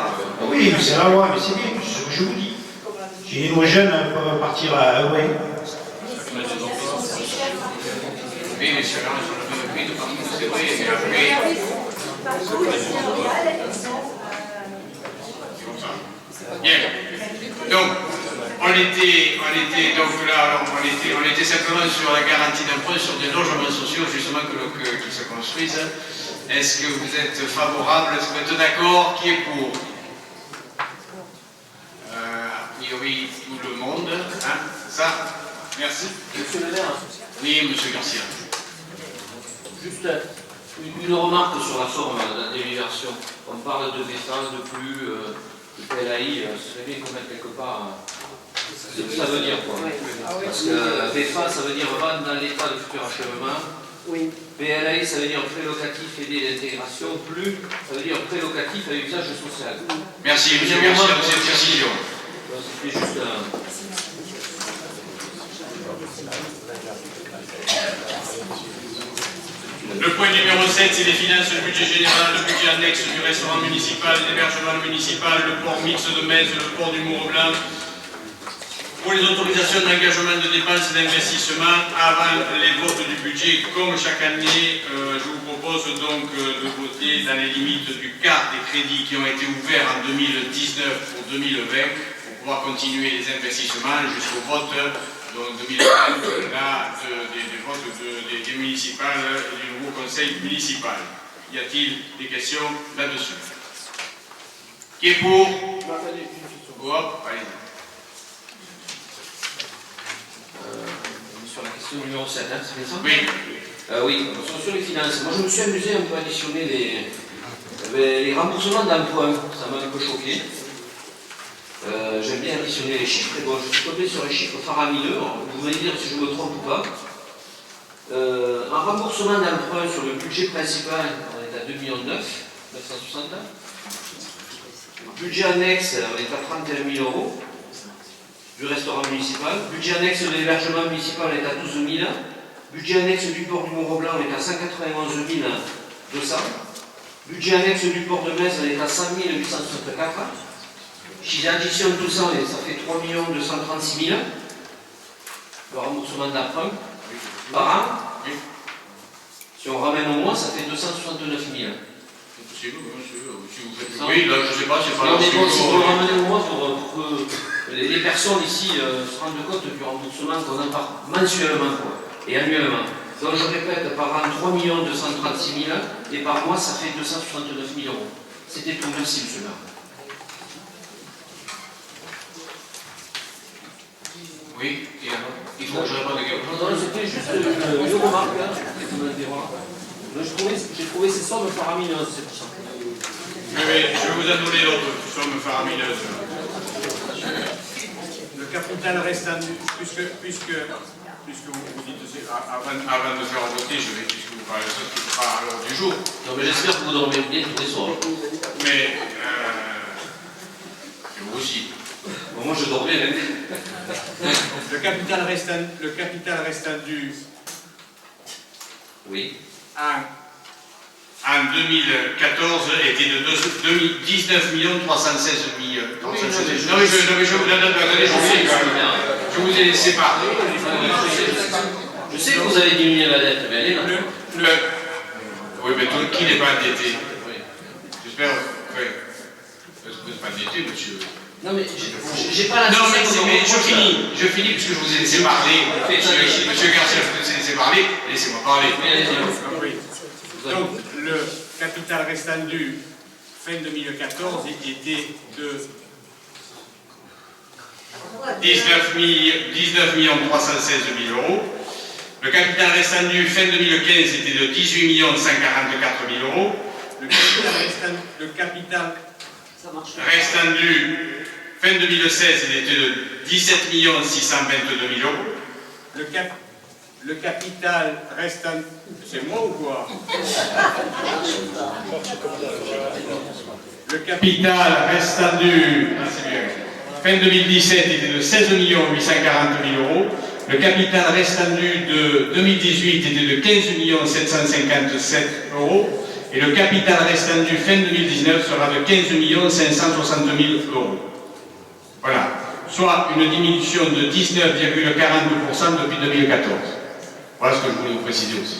E: Oui, c'est la loi, mais c'est bien, c'est ce que je vous dis. J'ai nos jeunes peuvent partir à Hawaï.
A: Oui, mais c'est là, sur le même prix de partout, c'est vrai, mais après... Bien. Donc, on était simplement sur la garantie d'emprunt sur des logements sociaux, justement, qui se construisent. Est-ce que vous êtes favorable? Est-ce que vous êtes d'accord? Qui est pour? A priori, tout le monde. Hein? Ça? Merci.
G: Monsieur le maire.
A: Oui, monsieur Garcia.
G: Juste une remarque sur la forme de la délibération. On parle de défense, de plus, de PLAI, ce serait bien qu'on mette quelque part ce que ça veut dire, quoi. Parce que VFA, ça veut dire vente dans l'état de futur achèvement.
D: Oui.
G: PLAI, ça veut dire prélocatif aidé d'intégration. Plus, ça veut dire prélocatif à usage social.
A: Merci, monsieur Garcia, de cette précision.
G: C'était juste
A: Le point numéro 7, c'est les finances, le budget général, le budget annexe du restaurant municipal, l'hébergement municipal, le port mixte de Metz, le port du Mont-Blanc. Pour les autorisations d'engagement de dépenses et d'investissement, avant les votes du budget, comme chaque année, je vous propose donc de voter dans les limites du quart des crédits qui ont été ouverts en 2019 pour 2020, pour pouvoir continuer les investissements jusqu'au vote donc 2020, là, des votes des municipales et du nouveau conseil municipal. Y a-t-il des questions là-dessus? Qui est pour? Hop, allez-y.
G: Sur la question numéro 7, hein, c'est bien ça?
A: Oui.
G: Oui, sur les finances. Moi, je me suis amusé un peu à additionner les remboursements d'emprunt. Ça m'a un peu choqué. J'aime bien additionner les chiffres. Et bon, je suis tombé sur les chiffres faramineux. Vous allez dire si je me trompe ou pas. Un remboursement d'emprunt sur le budget principal, on est à 2,9 millions, 960 000. Budget annexe, on est à 31 000 euros. Du restaurant municipal. Budget annexe de l'hébergement municipal est à 12 000. Budget annexe du port du Mont-Blanc est à 191 200. Budget annexe du port de Metz est à 100 864. Si j'additionne tout ça, ça fait 3 236 000. Le remboursement d'emprunt par an. Si on ramène au mois, ça fait 269 000.
A: C'est possible, si vous faites... Oui, là, je ne sais pas, c'est pas...
G: Si vous le ramenez au mois pour que les personnes ici se rendent compte du remboursement qu'on a mensuellement et annuellement. Donc je répète, par an 3 236 000 et par mois ça fait 269 000 euros. C'était tout, merci monsieur le maire.
A: Oui, et alors il faut que je réponde à quelque chose.
G: Non, c'était juste une remarque, hein, j'ai trouvé ces sommes faramineuses, c'est pour ça.
A: Je vais vous donner l'autre somme faramineuse.
C: Le capital restant, puisque vous dites,
A: Avant de faire voter, puisque vous parlez de ça, ce sera à l'ordre du jour.
G: Non, mais j'espère que vous dormez bien tous les soirs.
A: Mais, et vous aussi.
G: Bon, moi je dors bien, hein.
C: le capital restant dû
G: Oui.
A: En 2014 était de 19 316 000. Non, mais je vous ai laissé parler.
G: Je sais que vous avez diminué la dette, mais elle est là.
A: Oui, mais qui n'est pas endetté? J'espère. Oui. Vous n'êtes pas endetté, monsieur.
G: Non, mais j'ai pas la...
A: Non, mais je finis puisque je vous ai laissé parler. Monsieur Garcia, je vous ai laissé parler. Laissez-moi parler.
C: Donc, le capital restant dû fin 2014 était de
A: 19 316 000 euros. Le capital restant dû fin 2015 était de 18 144 000 euros.
C: Le capital
A: restant dû fin 2016 il était de 17 622 000 euros.
C: Le capital restant... C'est moi ou quoi? Le
A: Capital restant dû fin 2017 était de 16 840 000 euros. Le capital restant dû de 2018 était de 15 757 euros. Et le capital restant dû fin 2019 sera de 15 560 000 euros. Voilà. Soit une diminution de 19,42% depuis 2014. Voilà ce que je voulais vous préciser aussi.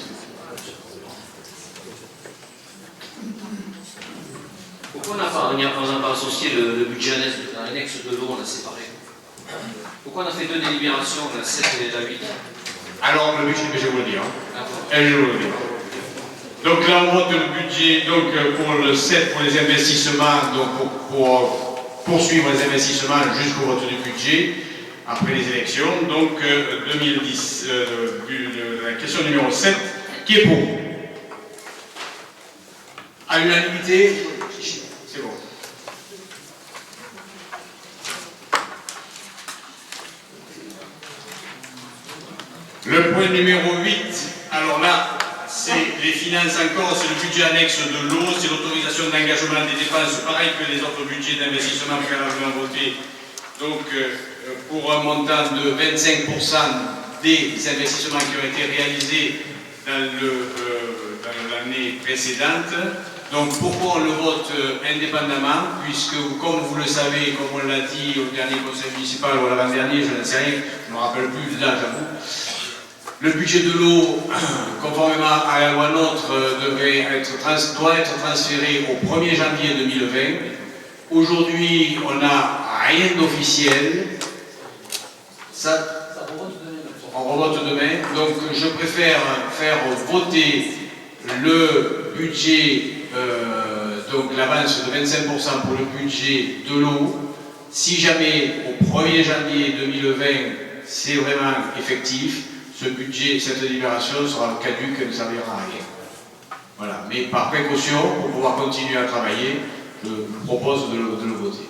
G: Pourquoi on n'a pas associé le budget annexe de l'eau, on l'a séparé? Pourquoi on a fait deux délibérations, la 7 et la 8?
A: Alors, le budget, je vais vous le dire. Je vais vous le dire. Donc là, on vote le budget donc, pour le 7 pour les investissements, donc pour poursuivre les investissements jusqu'au vote du budget après les élections. Donc 2010, la question numéro 7, qui est pour? À l'unanimité, c'est bon. Le point numéro 8, alors là, c'est les finances encore, c'est le budget annexe de l'eau, c'est l'autorisation d'engagement des dépenses, pareil que les autres budgets d'investissement préalablement votés, donc pour un montant de 25% des investissements qui ont été réalisés dans l'année précédente. Donc pourquoi on le vote indépendamment, puisque comme vous le savez, comme on l'a dit au dernier conseil municipal ou à l'avant-dernier, je ne sais rien, je ne me rappelle plus de là, j'avoue, le budget de l'eau, conformément à la loi NOTRe, doit être transféré au 1er janvier 2020. Aujourd'hui, on n'a rien d'officiel. On revote demain. Donc je préfère faire voter le budget, donc l'avance de 25% pour le budget de l'eau. Si jamais au 1er janvier 2020 c'est vraiment effectif, ce budget, cette libération sera caduque et ne servira à rien. Voilà. Mais par précaution, pour pouvoir continuer à travailler, je vous propose de le voter.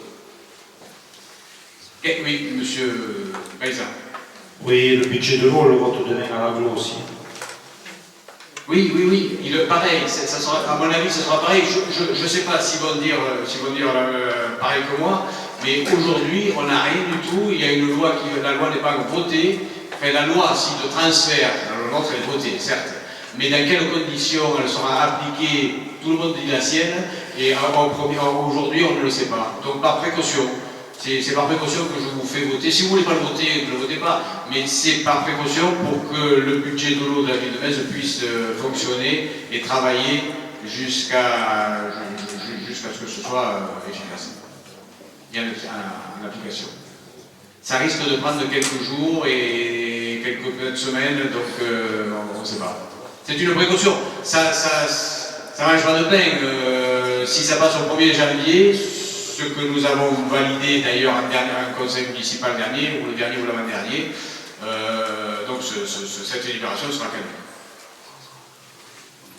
A: Et oui, monsieur Paysan.
E: Oui, le budget de l'eau, on le vote demain à l'aglo aussi.
A: Oui, pareil, ça sera, à mon avis, ça sera pareil. Je ne sais pas s'ils vont dire pareil que moi, mais aujourd'hui, on n'a rien du tout. Il y a une loi la loi n'est pas votée. Enfin, la loi, si de transfert, la loi elle est votée, certes, mais dans quelles conditions elle sera appliquée, tout le monde dit la sienne, et aujourd'hui, on ne le sait pas. Donc, par précaution. C'est par précaution que je vous fais voter. Si vous ne voulez pas le voter, ne le votez pas. Mais c'est par précaution pour que le budget de l'eau de la ville de Metz puisse fonctionner et travailler jusqu'à ce que ce soit efficace. Bien en application. Ça risque de prendre quelques jours et quelques semaines, donc on ne sait pas. C'est une précaution. Ça mange pas de pain. Si ça passe au 1er janvier, ce que nous avons validé d'ailleurs en conseil municipal dernier, ou le dernier ou l'avant-dernier, donc cette libération sera caduque.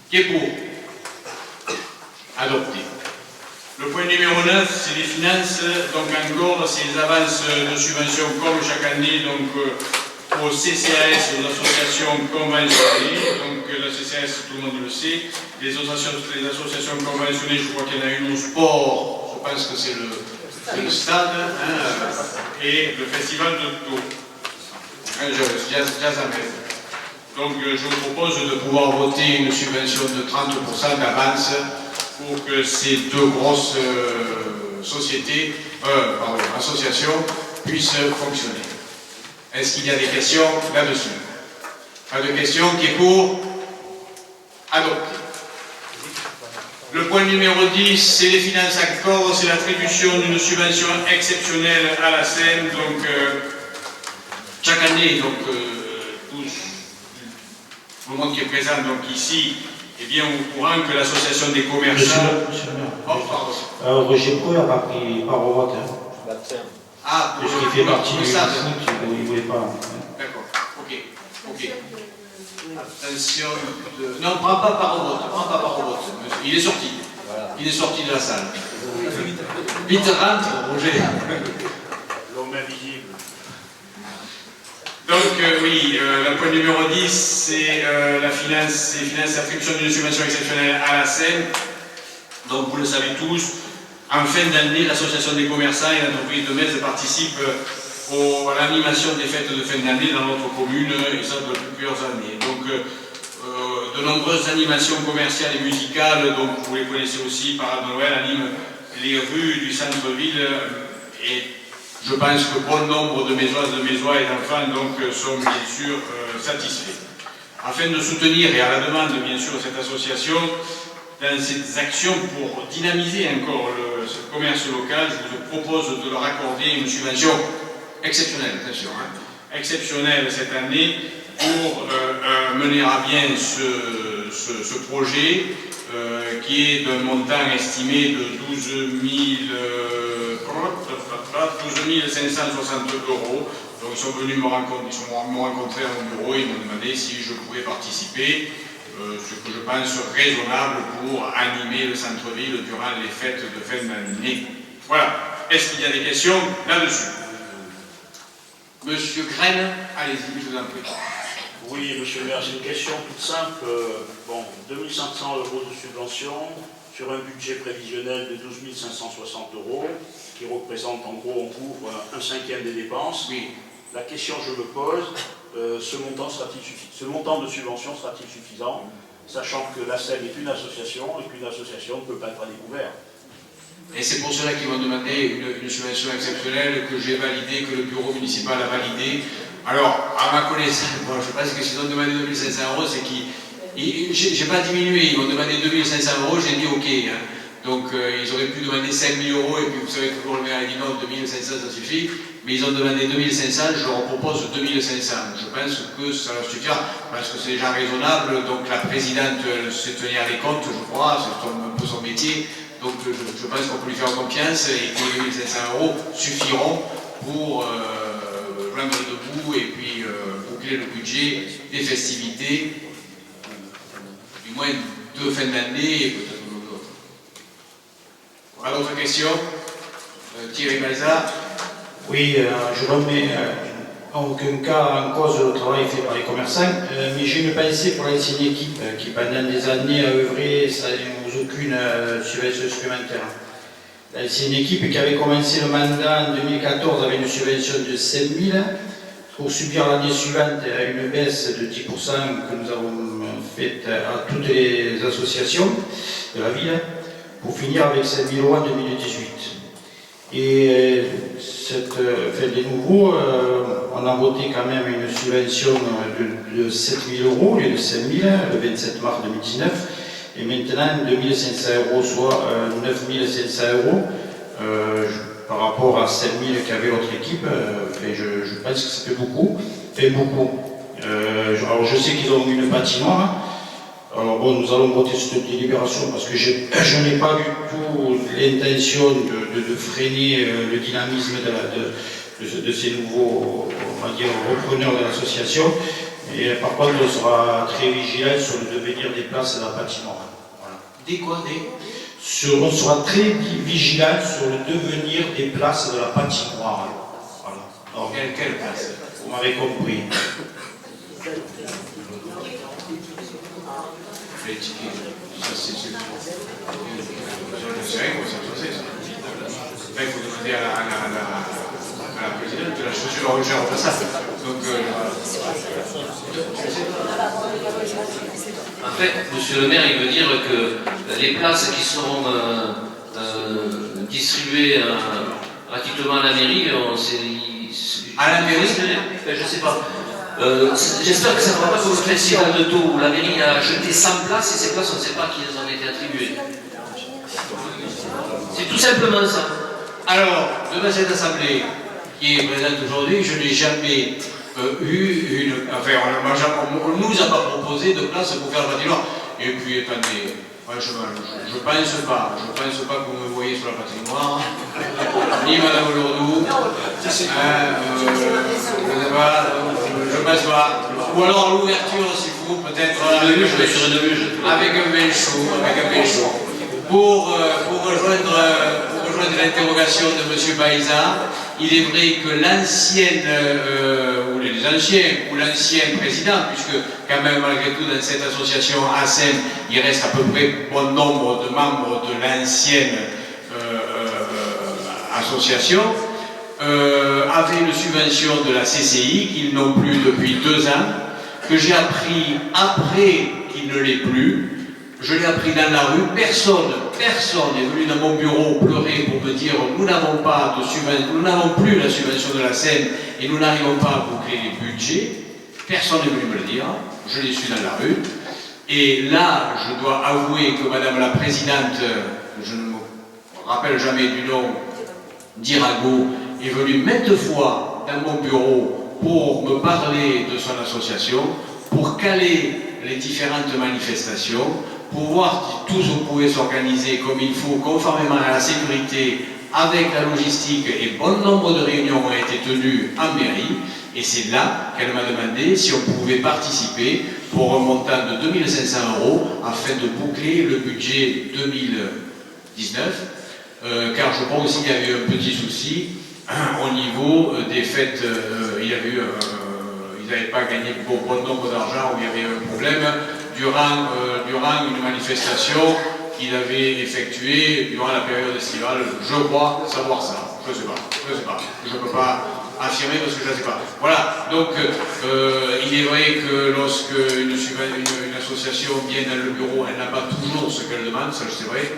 A: Qui est pour? Adopté. Le point numéro 9, c'est les finances, donc encore, c'est les avances de subventions comme chaque année, donc au CCAS, aux associations conventionnées, donc la CCAS, tout le monde le sait, les associations conventionnées, je crois qu'il y en a une au sport, je pense que c'est le stade, et le festival de Tours, Jazz à Metz. Donc je vous propose de pouvoir voter une subvention de 30% d'avance pour que ces deux grosses associations puissent fonctionner. Est-ce qu'il y a des questions là-dessus? Pas de questions, qui est pour? Adopté. Le point numéro 10, c'est les finances encore, c'est l'attribution d'une subvention exceptionnelle à la Seine. Donc, chaque année, donc, tout le monde qui est présent donc, ici est bien au courant que l'association des commerçants...
E: Monsieur le maire.
A: Oh, pardon.
E: Roger Pro n'a pas pris part au vote.
A: Ah,
E: parce qu'il fait partie du
A: stade.
E: il ne voulait pas.
A: D'accord, ok. Attention, non, prends pas part au vote, il est sorti. Il est sorti de la salle. Vite rentre, Roger.
B: L'homme invisible.
A: Donc, oui, le point numéro 10, c'est la finance, l'attribution d'une subvention exceptionnelle à la Seine. Donc, vous le savez tous, en fin d'année, l'association des commerçants et l'entreprise de Metz participent à l'animation des fêtes de fin d'année dans notre commune, et ça depuis plusieurs années. Donc, de nombreuses animations commerciales et musicales, donc vous les connaissez aussi, Parade de Noël anime les rues du centre-ville, et je pense que bon nombre de Mésoises, de Mésois et d'enfants donc, sont bien sûr satisfaits. Afin de soutenir, et à la demande bien sûr, cette association, dans ces actions pour dynamiser encore ce commerce local, je vous propose de leur accorder une subvention exceptionnelle, attention, exceptionnelle cette année pour mener à bien ce projet qui est d'un montant estimé de 12 560 €. Donc ils sont venus me rencontrer à mon bureau, ils m'ont demandé si je pouvais participer, ce que je pense raisonnable pour animer le centre-ville durant les fêtes de fin d'année. Voilà. Est-ce qu'il y a des questions là-dessus? Monsieur Graine, allez-y, je vous en prie.
B: Oui, monsieur le maire, c'est une question toute simple. 2500 € de subvention sur un budget prévisionnel de 12 560 €, qui représente en gros, on couvre un cinquième des dépenses.
A: Oui.
B: La question que je me pose, ce montant de subvention sera-t-il suffisant, sachant que la SEM est une association et qu'une association ne peut pas être à découvert.
A: Et c'est pour cela qu'ils m'ont demandé une subvention exceptionnelle que j'ai validée, que le bureau municipal a validée. Alors, à ma connaissance, bon, je pense que s'ils ont demandé 2500 €, c'est qu'ils... J'ai pas diminué, ils m'ont demandé 2500 €, j'ai dit ok. Hein. Donc ils auraient pu demander 5000 € et puis vous savez toujours le maire a dit non, 2500 ça suffit. Mais ils ont demandé 2500, je leur propose 2500. Je pense que ça leur suffira, parce que c'est déjà raisonnable. Donc la présidente se tenir les comptes, je crois, c'est un peu son métier. Donc je pense qu'on peut lui faire confiance et que les 2500 € suffiront pour joindre debout et puis boucler le budget des festivités, du moins de fin d'année et peut-être d'autres. Voilà d'autres questions Thierry Balza.
E: Oui, je remets en aucun cas en cause le travail fait par les commerçants, mais j'ai une pensée pour l'ancienne équipe qui pendant des années a œuvré sans aucune subvention supplémentaire. L'ancienne équipe qui avait commencé le mandat en 2014 avec une subvention de 5 000 pour subir l'année suivante une baisse de 10% que nous avons faite à toutes les associations de la ville pour finir avec 5 000 € en 2018. Et des nouveaux, on a voté quand même une subvention de 7 000 € au lieu de 5 000 le 27 mars 2019. Et maintenant 2 500 €, soit 9 500 €, par rapport à 5 000 qu'avait l'autre équipe. Je pense que ça fait beaucoup. Alors je sais qu'ils ont une patinoire. Alors bon, nous allons voter cette délibération parce que je n'ai pas du tout l'intention de freiner le dynamisme de ces nouveaux, on va dire, repreneurs de l'association. Et par contre, on sera très vigilant sur le devenir des places de la patinoire. Voilà.
A: Des quoi
E: On sera très vigilant sur le devenir des places de la patinoire. Voilà. Alors,
A: quelle place?
E: Vous m'avez compris.
A: Les tickets, ça c'est sûr. Je sais rien comment ça se passe. Là, il faut demander à la présidente de la chaussure originaire de ça. Donc,
J: En fait, monsieur le maire, il veut dire que les places qui seront distribuées gratuitement à la mairie,
A: à la mairie,
J: je sais pas. J'espère que ça ne va pas comme le festival de Tours où la mairie a acheté 100 places et ces places, on ne sait pas qui les ont été attribuées. C'est tout simplement ça.
A: Alors, devant cette assemblée qui est présente aujourd'hui, je n'ai jamais eu une... Enfin, on ne nous a pas proposé de place pour faire le patinoire. Et puis, attendez, franchement, je ne pense pas que vous me voyez sur la patinoire, ni Madame Lourdou, je pense pas. Ou alors l'ouverture, s'il faut, peut-être avec un bain chaud, Pour rejoindre l'interrogation de M. Baïza, il est vrai que l'ancien président, puisque quand même malgré tout dans cette association ASEM, il reste à peu près bon nombre de membres de l'ancienne association, avait une subvention de la CCI qu'ils n'ont plus depuis 2 ans, que j'ai appris après qu'il ne l'ait plus. Je l'ai appris dans la rue, personne est venu dans mon bureau pleurer pour me dire nous n'avons plus la subvention de la Seine et nous n'arrivons pas à boucler les budgets. Personne n'est venu me le dire, je l'ai su dans la rue. Et là, je dois avouer que Madame la Présidente, je ne me rappelle jamais du nom, d'Irago, est venue maintes fois dans mon bureau pour me parler de son association, pour caler les différentes manifestations, pour voir si tous on pouvait s'organiser comme il faut, conformément à la sécurité, avec la logistique, et bon nombre de réunions ont été tenues en mairie, et c'est là qu'elle m'a demandé si on pouvait participer pour un montant de 2 500 € afin de boucler le budget 2019, car je crois aussi qu'il y avait eu un petit souci au niveau des fêtes, ils n'avaient pas gagné bon nombre d'argent, où il y avait un problème durant une manifestation qu'il avait effectuée durant la période estivale. Je crois savoir ça. Je ne sais pas. Je ne peux pas affirmer parce que je ne sais pas. Voilà, donc il est vrai que lorsque une association vient dans le bureau, elle n'a pas toujours ce qu'elle demande, ça c'est vrai,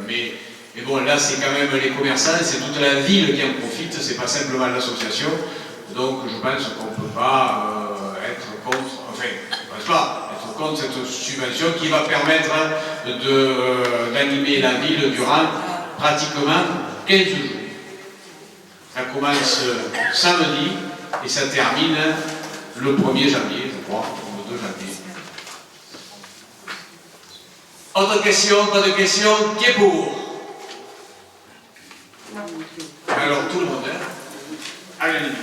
A: mais bon, là c'est quand même les commerçants, c'est toute la ville qui en profite, c'est pas simplement l'association, donc je pense qu'on ne peut pas être contre, enfin, je pense pas, être contre cette subvention qui va permettre d'animer la ville durant pratiquement 15 jours. Ça commence samedi et ça termine le 1er janvier, je crois, ou le 2 janvier. Autre question, pas de question, qui est pour? Alors tout le monde, hein? À l'unanimité.